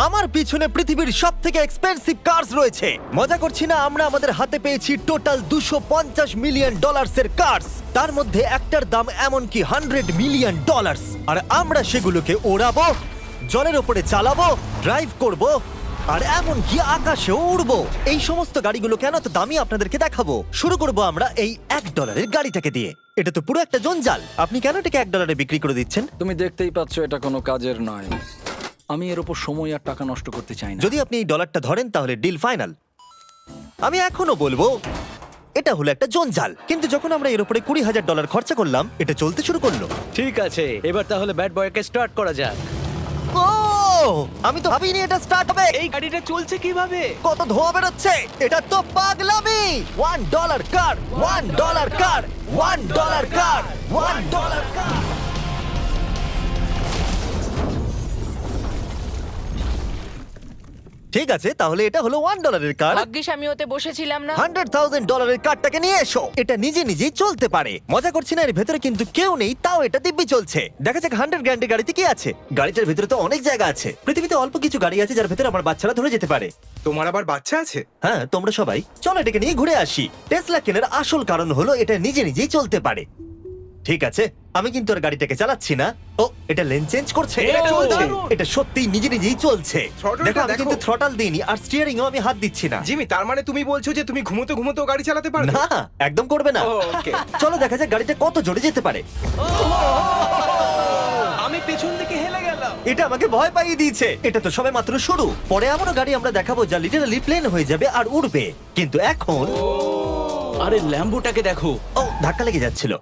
আমার পিছনে পৃথিবীর সবথেকে এক্সপেন্সিভ কার্স রয়েছে। মজা করছি না, আমরা আমাদের হাতে পেয়েছি টোটাল $250 মিলিয়ন এর কার্স। তার মধ্যে একটার দাম এমনকি $100 মিলিয়ন। আর আমরা সেগুলোকে ওড়াবো, জলের উপরে চালাবো, ড্রাইভ করব, আর এমনকি আকাশেও উড়বো। এই সমস্ত গাড়িগুলো কেন তো দামি আপনাদেরকে দেখাবো। শুরু করব আমরা এই $1 গাড়িটাকে দিয়ে। এটা তো পুরো একটা জঞ্জাল। আপনি কেন এটাকে $1 বিক্রি করে দিচ্ছেন? তুমি দেখতেই পাচ্ছ এটা কোনো কাজের নয়। আমি এর উপর সময় আর টাকা নষ্ট করতে চাই না। যদি আপনি এই ডলারটা ধরেন তাহলে ডিল ফাইনাল। আমি এখনো বলবো এটা হলো একটা জঞ্জাল, কিন্তু যখন আমরা এর উপরে $20,000 খরচা করলাম, এটা চলতে শুরু করলো। ঠিক আছে, এবার তাহলে ব্যাড বয়কে স্টার্ট করা যাক। ও, আমি তো ভাবিনি এটা স্টার্ট হবে। এই গাড়িটা চলছে কিভাবে? কত ধোঁয়া বেরোচ্ছে, এটা তো পাগলামি। $1 কার, $1 কার, $1 কার, $1 কার। ঠিক আছে, তাহলে এটা হলো $1 কার। ভাগ্যিস আমি ওতে বসেছিলাম না। $100,000 কারটাকে নিয়ে এসো। এটা নিজে নিজেই চলতে পারে। মজা করছি না, এর ভেতরে কিন্তু কেউ নেই, তাও এটা দিব্যি চলছে। দেখা যাক 100 গ্র্যান্ডের গাড়িতে কি আছে। গাড়িটার ভেতরে তো অনেক জায়গা আছে। পৃথিবীতে অল্প কিছু গাড়ি আছে যার ভেতরে আমার বাচ্চারা ধরে যেতে পারে। তোমার আবার বাচ্চা আছে? হ্যাঁ, তোমরা সবাই চলো এটাকে নিয়ে ঘুরে আসি। টেসলা কেনার আসল কারণ হলো এটা নিজে নিজেই চলতে পারে। ঠিক আছে, আমি কিন্তু আর গাড়িটাকে চালাচ্ছি না। ও, এটা লেন চেঞ্জ করছে। এটা চলছে। এটা সত্যিই নিজে নিজেই চলছে। Throttle-টা দেখো, আমি দেখো। কিন্তু থ্রটাল দিইনি, আর স্টিয়ারিংও আমি হাত দিচ্ছি না। জিমি, তার মানে তুমি বলছো যে তুমি ঘুমোতে ঘুমোতেও গাড়ি চালাতে পারবে? না, একদম করবে না। ও, okay. চলো দেখা যাক গাড়িটা কত জোরে যেতে পারে। আমি পেছন থেকে হেলে গেলাম। এটা আমাকে ভয় পাইয়ে দিয়েছে। এটা তো সবে মাত্র শুরু। পরে এমনও গাড়ি আমরা দেখাবো যা লিটারালি প্লেন হয়ে যাবে আর উড়বে। কিন্তু এখন আরে ল্যাম্বোটাকে দেখো, ও, ধাক্কা লেগে যাচ্ছিল।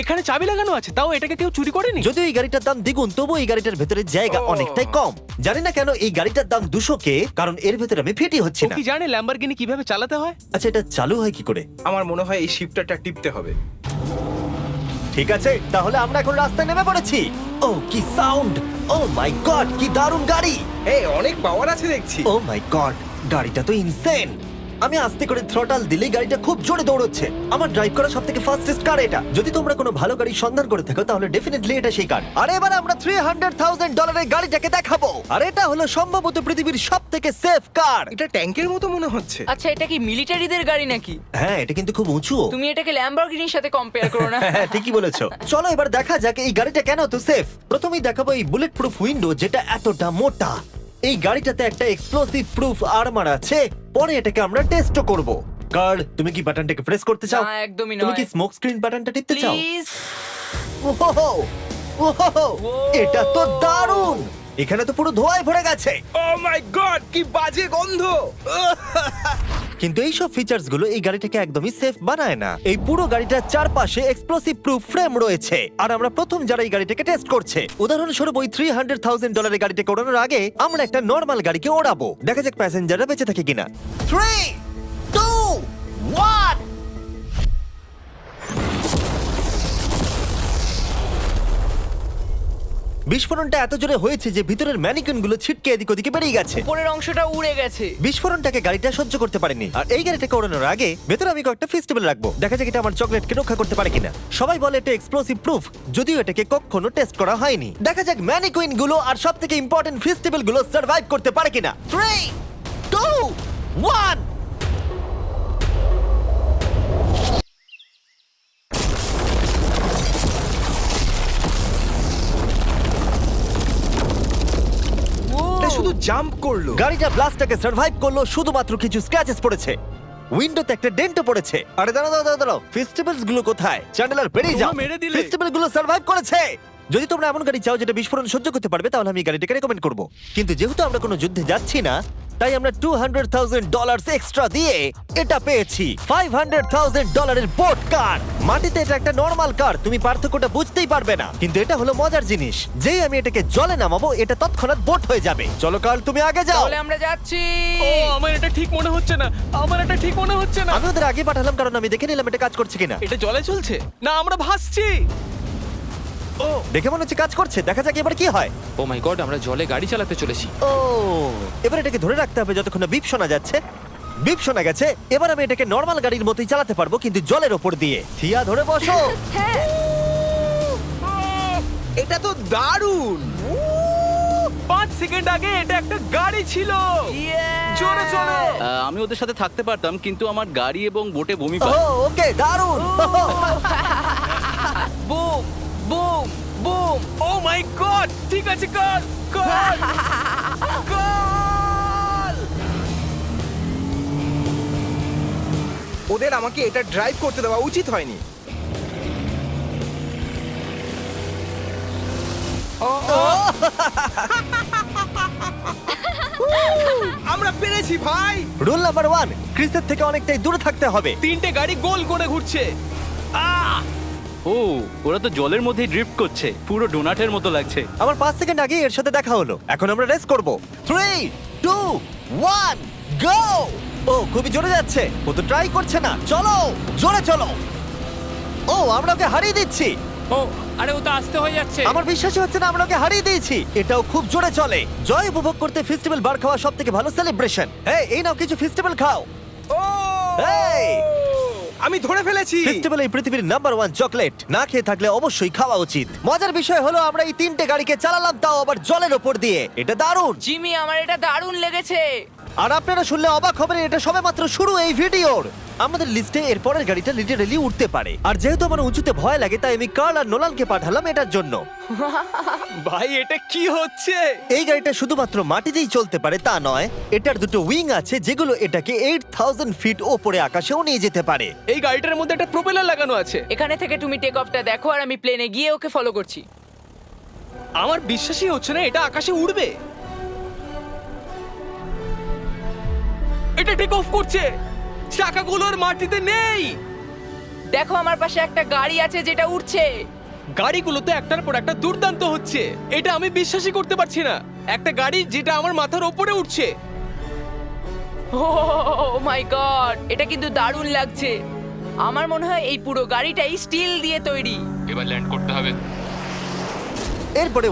এখানে চাবি লাগানো আছে, তাও এটাকে কেউ চুরি করেনি। যদিও এই গাড়িটার দাম দ্বিগুণ, তবু এই গাড়িটার ভেতরে জায়গা অনেকটাই কম। জানি না কেন এই গাড়িটার দাম 200K, কারণ এর ভেতরে আমি ফিটি হচ্ছি ও না। কি জানে ল্যাম্বরগিনি কিভাবে চালাতে হয়? আচ্ছা, এটা চালু হয় কি করে? আমার মনে হয় এই শিফটারটা টিপতে হবে। ঠিক আছে, তাহলে আমরা এখন রাস্তায় নেমে পড়েছি। ও, কি সাউন্ড! ও মাই গড, কি দারুণ গাড়ি! এই অনেক পাওয়ার আছে দেখছি। ও মাই গড, গাড়িটা তো ইনসেন। আমি আস্তে করে থ্রটাল দিলেই গাড়িটা খুব জোরে দৌড়চ্ছে। আমার ড্রাইভ করা সবথেকে ফাস্টেস্ট কার এটা। যদি তোমরা কোনো ভালো গাড়ির সন্ধান করে থাকো তাহলে ডেফিনেটলি এটা সেই কার। আর এবার আমরা $300,000 এর গাড়িটাকে দেখাবো। আর এটা হলো সম্ভবত পৃথিবীর সবথেকে সেফ কার। এটা ট্যাঙ্কের মতো মনে হচ্ছে। আচ্ছা, এটা কি মিলিটারিদের গাড়ি নাকি? হ্যাঁ, এটা কিন্তু খুব উঁচু। তুমি এটাকে ল্যাম্বরগিনির সাথে কম্পেয়ার করো না। হ্যাঁ, ঠিকই বলেছো। চলো এবার দেখা যাক এই গাড়িটা কেন তো সেফ। প্রথমেই দেখাবো এই বুলেট প্রুফ উইন্ডো, যেটা এতটা মোটা। এই গাড়িটাতে একটা এক্সপ্লোসিভ প্রুফ আর্মার আছে। পরে এটাকে আমরা টেস্ট করব। কার্ল, তুমি কি বাটনটাকে প্রেস করতে চাও? না, একদমই তুমি নয়। কি স্মোক স্ক্রিন বাটনটা টিপতে চাও? প্লিজ। ওহো, ওহো, এটা তো দারুণ। এখানে তো পুরো ধোঁয়ায় ভরে গেছে। ও মাই গড, কি বাজে গন্ধ! কিন্তু এইসব ফিচার্স গুলো এই গাড়িটাকে একদমই সেফ বানায় না। এই পুরো গাড়িটার চারপাশে এক্সপ্লোসিভ প্রুফ ফ্রেম রয়েছে। আর আমরা প্রথম যারা এই গাড়িটাকে টেস্ট করছে, উদাহরণস্বরূপ ওই $300,000 গাড়িটাকে ওড়ানোর আগে আমরা একটা নর্মাল গাড়িকে ওড়াবো। দেখা যাক প্যাসেঞ্জাররা বেঁচে থাকে কিনা। 3, 2, 1। বিস্ফোরণটা এত জোরে হয়েছে যে ভিতরের ম্যানিকুইন গুলো ছিটকে এদিক ওদিকে বেরিয়ে গেছে। উপরের অংশটা উড়ে গেছে। বিস্ফোরণটাকে গাড়িটা সহ্য করতে পারেনি। আর এই গাড়িটাকে ওড়ানোর আগে ভেতরে আমি কয়েকটা ফেস্টিভ্যাল রাখবো। দেখা যাক এটা আমার চকলেটকে রক্ষা করতে পারে কিনা। সবাই বলে এটা এক্সপ্লোসিভ প্রুফ, যদিও এটাকে কখনো টেস্ট করা হয়নি। দেখা যাক ম্যানিকুইন গুলো আর সবথেকে ইম্পর্টেন্ট ফেস্টিভ্যাল গুলো সার্ভাইভ করতে পারে কিনা। 3, 2, 1। এটা শুধু জাম্প করলো। গাড়িটা ব্লাস্টটাকে সার্ভাইভ করলো, শুধুমাত্র কিছু স্ক্র্যাচেস পড়েছে। উইন্ডোতে একটা ডেন্টও পড়েছে। আরে দাঁড়াও, ফেস্টিভ্যালস গুলো কোথায়? চ্যান্ডেলার বেরিয়ে যাও। তোমরা মেরে দিলে। ফেস্টিভ্যাল গুলো সার্ভাইভ করেছে। যদি তোমরা এমন গাড়ি চাও যেটা বিস্ফোরণ সহ্য করতে পারবে, তাহলে আমি এই গাড়িটাকে রেকমেন্ড করব। কিন্তু যেহেতু আমরা কোনো যুদ্ধে যাচ্ছি না, তাই আমরা $200,000 এক্সট্রা দিয়ে এটা পেয়েছি। $500,000 এর বোট কার। মাটিতে এটা একটা নরমাল কার, তুমি পার্থক্যটা বুঝতেই পারবে না। কিন্তু এটা হলো মজার জিনিস, যেই আমি এটাকে জলে নামাবো এটা তৎক্ষণাৎ বোট হয়ে যাবে। চলো কার্ল, তুমি আগে যাও। তাহলে আমরা যাচ্ছি। ও, আমার এটা ঠিক মনে হচ্ছে না, আমার এটা ঠিক মনে হচ্ছে না। আমি ওদের আগে পাঠালাম কারণ আমি দেখে নিলাম এটা কাজ করছে কিনা। এটা জলে চলছে না, আমরা ভাসছি। ও, দেখে মনে হচ্ছে কাজ করছে। দেখা যাক এবার কি হয়। ও মাই গড, আমরা জলে গাড়ি চালাতে চলেছি। ও, এবার এটাকে ধরে রাখতে হবে যতক্ষণ না বিপ শোনা যাচ্ছে। বিপ শোনা গেছে। এবার আমি এটাকে নরমাল গাড়ির মতোই চালাতে পারবো, কিন্তু জলের ওপর দিয়ে। থিয়া, ধরে বসো। হ্যাঁ। এটা তো দারুণ। 5 সেকেন্ড আগে এটা একটা গাড়ি ছিল। জোরে চলো। আমি ওদের সাথে থাকতে পারতাম কিন্তু আমার গাড়ি এবং বোটে বমি ও পায়। ওকে দারুণ বুম বুম বুম। ও মাই গড, ঠিক আছে, কর কর কর। ওদের আমাকে এটা ড্রাইভ করতে দেওয়া উচিত হয়নি। আমরা পেরেছি ভাই। রুল নাম্বার 1, ক্রিসের থেকে অনেকটাই দূরে থাকতে হবে। 3টে গাড়ি গোল করে ঘুরছে। ও ওরা তো জলের মধ্যেই ড্রিফট করছে, পুরো ডোনাটের মতো লাগছে। আমার 5 সেকেন্ড আগে এর সাথে দেখা হলো। এখন আমরা রেস করব। 3 2 1 গো। ও খুবই জোরে যাচ্ছে। ও তো ট্রাই করছে না। চলো জোরে চলো। ও আমরা ওকে হারিয়ে দিচ্ছি। ও আরে ও তো আসতে হয়ে যাচ্ছে। আমার বিশ্বাসই হচ্ছে না আমরা ওকে হারিয়ে দিয়েছি। এটাও খুব জোরে চলে। জয় উপভোগ করতে ফেস্টিভ্যাল বার খাওয়া সব থেকে ভালো সেলিব্রেশন। এই নাও কিছু ফেস্টিভ্যাল খাও। ও এই আমি ধরে ফেলেছি। ফেস্টিভ্যাল এই পৃথিবীর নাম্বার 1 চকলেট। না খেয়ে থাকলে অবশ্যই খাওয়া উচিত। মজার বিষয় হলো আমরা এই 3টে গাড়িকে চালালাম, তাও আবার জলের ওপর দিয়ে। এটা দারুণ। জিমি, আমার এটা দারুণ লেগেছে। আর আপনারা শুনলে অবাক হবেন, এটা সবেমাত্র শুরু এই ভিডিওর। আমাদের লিস্টে এর পরের গাড়িটা লিটারালি উঠতে পারে। আর যেহেতু আমার উঁচুতে ভয় লাগে, তাই আমি কার্ল আর নোলানকে পাঠালাম এটার জন্য। ভাই এটা কি হচ্ছে? এই গাড়িটা শুধুমাত্র মাটিতেই চলতে পারে তা নয়, এটার দুটো উইং আছে যেগুলো এটাকে 8000 ফিট ওপরে আকাশেও নিয়ে যেতে পারে। এই গাড়িটার মধ্যে একটা প্রপেলার লাগানো আছে। এখানে থেকে তুমি টেক অফটা দেখো আর আমি প্লেনে গিয়ে ওকে ফলো করছি। আমার বিশ্বাসই হচ্ছে না এটা আকাশে উড়বে। এটা টেক অফ করছে। চাকাগুলোর মাটিতে নেই। দেখো আমার পাশে একটা গাড়ি আছে যেটা উড়ছে। গাড়িগুলোতে একটার পর একটা দুর্দান্ত হচ্ছে। এটা আমি বিশ্বাসই করতে পারছি না। একটা গাড়ি যেটা আমার মাথার ওপরে উঠছে। ও মাই গড, এটা কিন্তু দারুণ লাগছে। আমার মনে হয় এই পুরো গাড়িটাই স্টিল দিয়ে তৈরি। এবার ল্যান্ড করতে হবে। এরপরে